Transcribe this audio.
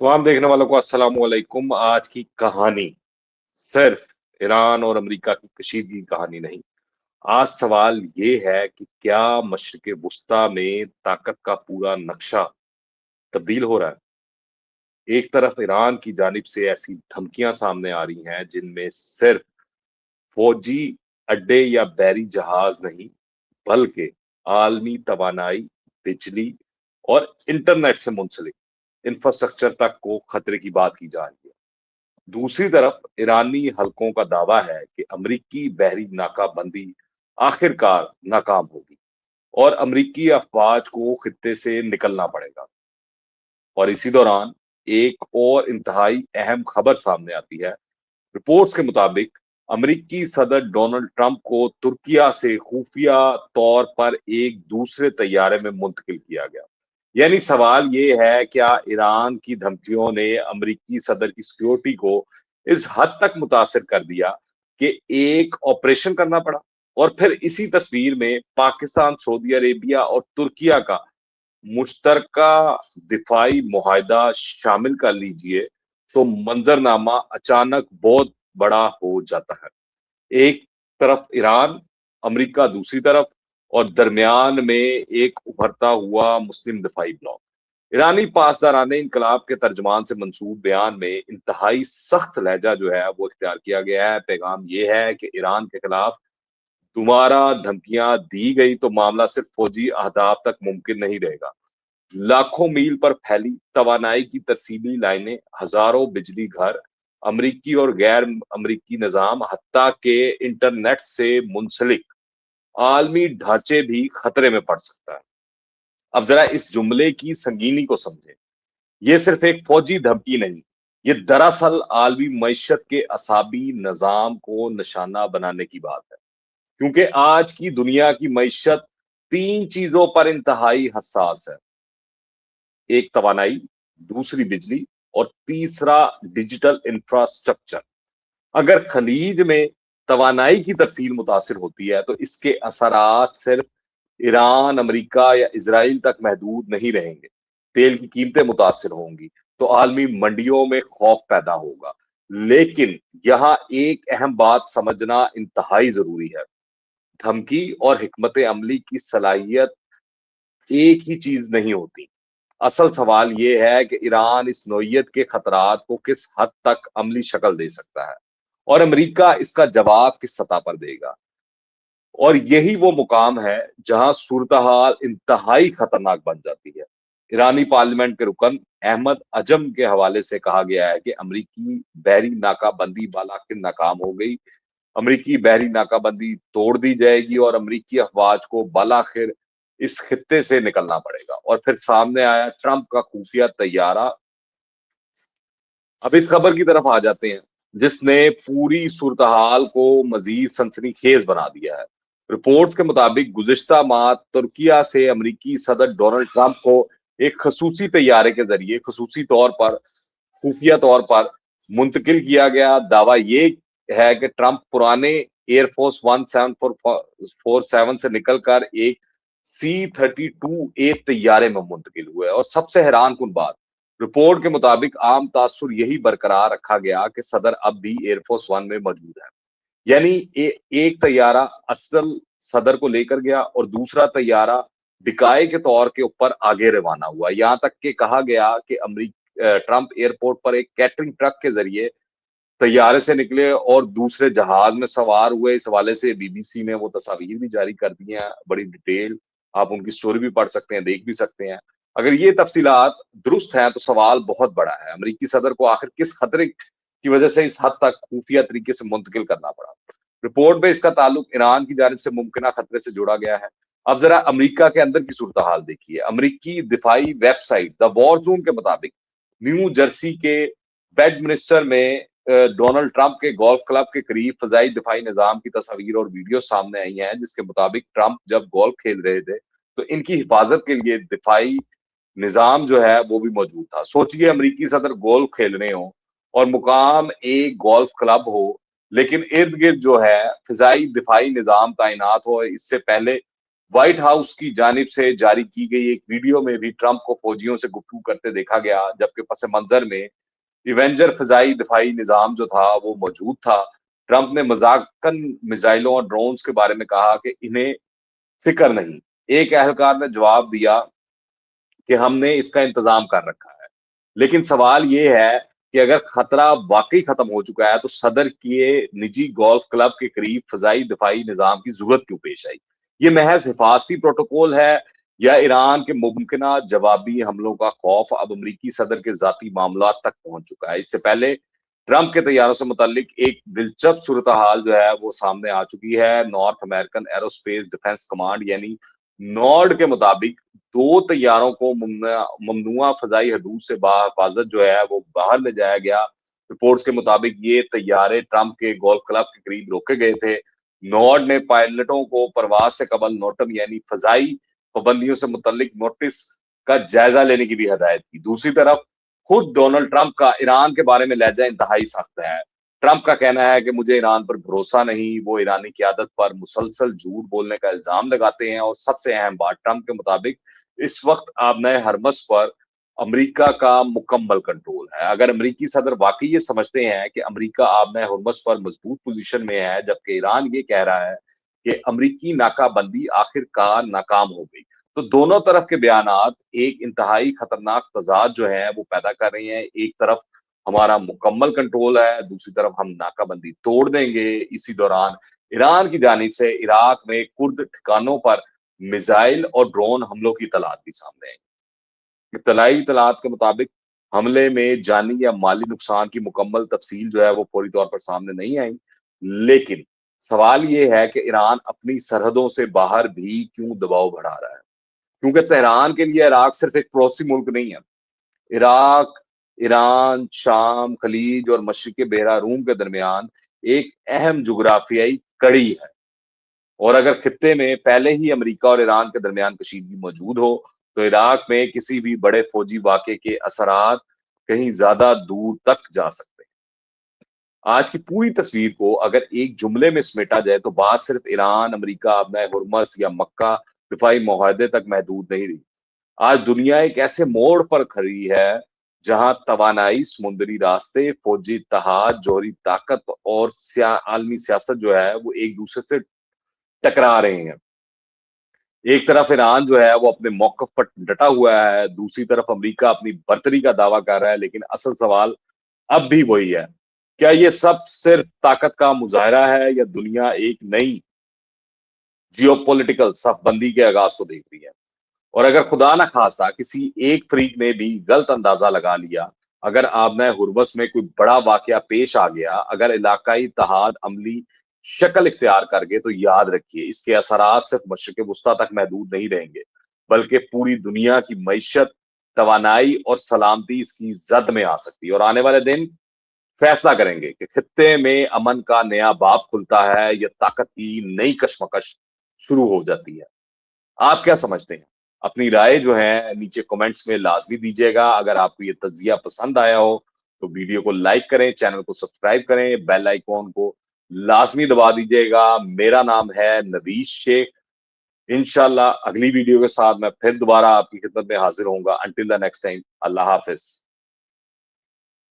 तमाम देखने वालों को अस्सलाम वालेकुम। आज की कहानी सिर्फ ईरान और अमेरिका की कशीदगी की कहानी नहीं। आज सवाल ये है कि क्या मशरिक़ वुस्ता में ताकत का पूरा नक्शा तब्दील हो रहा है। एक तरफ ईरान की जानिब से ऐसी धमकियां सामने आ रही हैं जिनमें सिर्फ फौजी अड्डे या बहरी जहाज नहीं, बल्कि आलमी तवानाई, बिजली और इंटरनेट से मुंसलिक इंफ्रास्ट्रक्चर तक को खतरे की बात की जा रही है। दूसरी तरफ ईरानी हलकों का दावा है कि अमरीकी बहरी नाकाबंदी आखिरकार नाकाम होगी और अमरीकी अफवाज को खित्ते से निकलना पड़ेगा। और इसी दौरान एक और इंतहाई अहम खबर सामने आती है। रिपोर्ट्स के मुताबिक अमरीकी सदर डोनाल्ड ट्रंप को तुर्किया से खुफिया तौर पर एक दूसरे तैयारे में मुंतकिल किया गया। यानी सवाल ये है, क्या ईरान की धमकियों ने अमरीकी सदर की सिक्योरिटी को इस हद तक मुतासिर कर दिया कि एक ऑपरेशन करना पड़ा। और फिर इसी तस्वीर में पाकिस्तान, सऊदी अरेबिया और तुर्किया का मुश्तरका दिफाई मुआहदा शामिल कर लीजिए तो मंजरनामा अचानक बहुत बड़ा हो जाता है। एक तरफ ईरान, अमेरिका दूसरी तरफ, और दरमियान में एक उभरता हुआ मुस्लिम दिफाई ब्लॉक। ईरानी पासदाराने इनकलाब के तर्जमान से मंसूब बयान में इंतहाई सख्त लहजा जो है वो इख्तियार किया गया है। पैगाम ये है कि ईरान के खिलाफ दोबारा धमकियां दी गई तो मामला सिर्फ फौजी अहदाफ तक मुमकिन नहीं रहेगा। लाखों मील पर फैली तवानाई की तरसीली लाइनें, हजारों बिजली घर, अमरीकी और गैर अमरीकी निजाम, हत्ता के इंटरनेट से मुंसलिक आलमी ढांचे भी खतरे में पड़ सकता है। अब जरा इस जुमले की संगीनी को समझें। ये सिर्फ एक फौजी धमकी नहीं, ये दरअसल आलमी मईशत के असाबी निजाम को निशाना बनाने की बात है। क्योंकि आज की दुनिया की मईशत तीन चीजों पर इंतहाई हसास है। एक तवानाई, दूसरी बिजली और तीसरा डिजिटल इंफ्रास्ट्रक्चर। अगर खलीज में तवानाई की तरसील मुतासिर होती है तो इसके असरात सिर्फ ईरान, अमेरिका या इसराइल तक महदूद नहीं रहेंगे। तेल की कीमतें मुतासिर होंगी तो आलमी मंडियों में खौफ पैदा होगा। लेकिन यहाँ एक अहम बात समझना इंतहाई जरूरी है। धमकी और हिकमत अमली की सलाहियत एक ही चीज नहीं होती। असल सवाल ये है कि ईरान इस नौयत के खतरात को किस हद तक अमली शक्ल दे सकता है और अमेरिका इसका जवाब किस सतह पर देगा। और यही वो मुकाम है जहां सूरत-हाल इंतहाई खतरनाक बन जाती है। ईरानी पार्लियामेंट के रुकन अहमद अजम के हवाले से कहा गया है कि अमरीकी बहरी नाकाबंदी बालाखिर नाकाम हो गई। अमरीकी बहरी नाकाबंदी तोड़ दी जाएगी और अमरीकी अफवाज को बालाखिर इस खित्ते से निकलना पड़ेगा। और फिर सामने आया ट्रंप का खुफिया तैयारा। अब इस खबर की तरफ आ जाते हैं जिसने पूरी सूरत-हाल को मजीद सनसनीखेज बना दिया है। रिपोर्ट्स के मुताबिक गुज़िश्ता माह तुर्किया से अमरीकी सदर डोनाल्ड ट्रंप को एक खसूसी तैयारे के जरिए खसूसी तौर पर खुफिया तौर पर मुंतकिल किया गया। दावा ये है कि ट्रंप पुराने एयरफोर्स 1747 से निकलकर एक C-32A तैयारे में मुंतकिल हुए। और सबसे हैरान कुन बात, रिपोर्ट के मुताबिक आम तासुर यही बरकरार रखा गया कि सदर अब भी एयरफोर्स वन में मौजूद है। यानी एक तैयारा असल सदर को लेकर गया और दूसरा तैयारा डिकाय के तौर के ऊपर आगे रवाना हुआ। यहाँ तक कि कहा गया कि ट्रंप एयरपोर्ट पर एक कैटरिंग ट्रक के जरिए तैयारे से निकले और दूसरे जहाज में सवार हुए। इस हवाले से बीबीसी ने वो तस्वीर भी जारी कर दी हैं, बड़ी डिटेल। आप उनकी स्टोरी भी पढ़ सकते हैं, देख भी सकते हैं। अगर ये तफसीलात दुरुस्त हैं तो सवाल बहुत बड़ा है, अमरीकी सदर को आखिर किस खतरे की वजह से इस हद तक खुफिया तरीके से मुंतकिल करना पड़ा। रिपोर्ट में इसका ताल्लुक ईरान की जानिब से मुमकिन खतरे से जोड़ा गया है। अब जरा अमरीका के अंदर की सूरत हाल देखिए। अमरीकी दिफाई वेबसाइट द वॉर जोन के मुताबिक न्यू जर्सी के बेडमिनिस्टर में डोनाल्ड ट्रंप के गोल्फ क्लब के करीब फजाई दिफाई निजाम की तस्वीर और वीडियो सामने आई हैं जिसके मुताबिक ट्रंप जब गोल्फ खेल रहे थे तो इनकी हिफाजत के लिए दिफाई निजाम जो है वो भी मौजूद था। सोचिए, अमरीकी सदर गोल्फ खेल रहे हो और मुकाम एक गोल्फ क्लब हो, लेकिन इर्द गिर्द जो है फिजाई दिफाई निजाम तैनात हो। इससे पहले व्हाइट हाउस की जानिब से जारी की गई एक वीडियो में भी ट्रंप को फौजियों से गुफ्तगू करते देखा गया, जबकि पस मंजर में इवेंजर फिजाई दिफाई निजाम जो था वो मौजूद था। ट्रंप ने मजाकन मिसाइलों और ड्रोन्स के बारे में कहा कि इन्हें फिक्र नहीं। एक एहलकार ने जवाब दिया कि हमने इसका इंतजाम कर रखा है। लेकिन सवाल ये है कि अगर खतरा वाकई खत्म हो चुका है तो सदर के निजी गोल्फ क्लब के करीब फजाई दिफाई निजाम की जरूरत क्यों पेश आई? ये महज हिफाजती प्रोटोकॉल है या ईरान के मुमकिन जवाबी हमलों का खौफ अब अमरीकी सदर के जाती मामला तक पहुंच चुका है? इससे पहले ट्रंप के तैयारों से मुतल्लिक एक दिलचस्प सूरत हाल जो है वो सामने आ चुकी है। North American aerospace defence command यानी नॉर्ड के मुताबिक दो तैयारों को ममनुआ फजाई हदूद से बाहिफाजत जो है वो बाहर ले जाया गया। रिपोर्ट्स के मुताबिक ये तैयारे ट्रंप के गोल्फ क्लब के करीब रोके गए थे। नॉर्ड ने पायलटों को परवाज से कबल नोटम यानी फजाई पाबंदियों से मुतल्लिक नोटिस का जायजा लेने की भी हदायत की। दूसरी तरफ खुद डोनाल्ड ट्रंप का ईरान के बारे में लहजा इंतहाई सख्त है। ट्रंप का कहना है कि मुझे ईरान पर भरोसा नहीं। वो ईरानी क्यादत पर मुसलसल झूठ बोलने का इल्जाम लगाते हैं और सबसे अहम बात, ट्रंप के मुताबिक इस वक्त आबनाए हरमस पर अमेरिका का मुकम्मल कंट्रोल है। अगर अमेरिकी सदर वाकई ये समझते हैं कि अमेरिका आबनाए हरमस पर मजबूत पोजीशन में है, जबकि ईरान ये कह रहा है कि अमेरिकी नाकाबंदी आखिरकार नाकाम हो गई, तो दोनों तरफ के बयानात एक इंतहाई खतरनाक तजाद जो है वो पैदा कर रहे हैं। एक तरफ हमारा मुकम्मल कंट्रोल है, दूसरी तरफ हम नाकाबंदी तोड़ देंगे। इसी दौरान ईरान की जानिब से इराक में कुर्द ठिकानों पर मिसाइल और ड्रोन हमलों की इतलात भी सामने आई। इत्तलाई इतलात के मुताबिक हमले में जानी या माली नुकसान की मुकम्मल तफसील जो है वो पूरी तौर पर सामने नहीं आई। लेकिन सवाल ये है कि ईरान अपनी सरहदों से बाहर भी क्यों दबाव बढ़ा रहा है? क्योंकि तेहरान के लिए इराक सिर्फ एक पड़ोसी मुल्क नहीं है। इराक, ईरान, शाम, खलीज और मशरिक बहरा रूम के दरमियान एक अहम जुग्राफियाई कड़ी है। और अगर खित्ते में पहले ही अमेरिका और ईरान के दरमियान कशीदगी मौजूद हो, तो इराक में किसी भी बड़े फौजी वाक़े के असरात कहीं ज्यादा दूर तक जा सकते हैं। आज की पूरी तस्वीर को अगर एक जुमले में समेटा जाए तो बात सिर्फ ईरान, अमेरिका, अपना हुर्मस या मक्का दिफाई मुआहदे तक महदूद नहीं रही। आज दुनिया एक ऐसे मोड़ पर खड़ी है जहां तवानाई, समुद्री रास्ते, फौजी इत्तेहाद, जौहरी ताकत और आलमी सियासत जो है वो एक दूसरे से टकरा रहे हैं। एक तरफ ईरान जो है वो अपने मौकफ पर डटा हुआ है, दूसरी तरफ अमेरिका अपनी बर्तरी का दावा कर रहा है। लेकिन असल सवाल अब भी वही है, क्या ये सब सिर्फ ताकत का मुजाहरा है या दुनिया एक नई जियोपॉलिटिकल सफबंदी के आगाज को देख रही है? और अगर खुदा ना खास्ता किसी एक फरीक ने भी गलत अंदाजा लगा लिया, अगर आबना हुर्बस में कोई बड़ा वाकया पेश आ गया, अगर इलाकाई इत्तेहाद अमली शक्ल इख्तियार कर गए, तो याद रखिए इसके असरात सिर्फ मशरिक वस्ता तक महदूद नहीं रहेंगे, बल्कि पूरी दुनिया की मईशत, तवानाई और सलामती इसकी जद में आ सकती है। और आने वाले दिन फैसला करेंगे कि खित्ते में अमन का नया बाब खुलता है या ताकत की नई कशमकश शुरू हो जाती है। आप क्या समझते हैं? अपनी राय जो है नीचे कमेंट्स में लाजमी दीजिएगा। अगर आपको ये तज्जिया पसंद आया हो तो वीडियो को लाइक करें, चैनल को सब्सक्राइब करें, बेल आइकॉन को लाजमी दबा दीजिएगा। मेरा नाम है नवीश शेख। इंशाल्लाह अगली वीडियो के साथ मैं फिर दोबारा आपकी खिदमत में हाजिर होऊंगा। Until the next time, Allah Hafiz.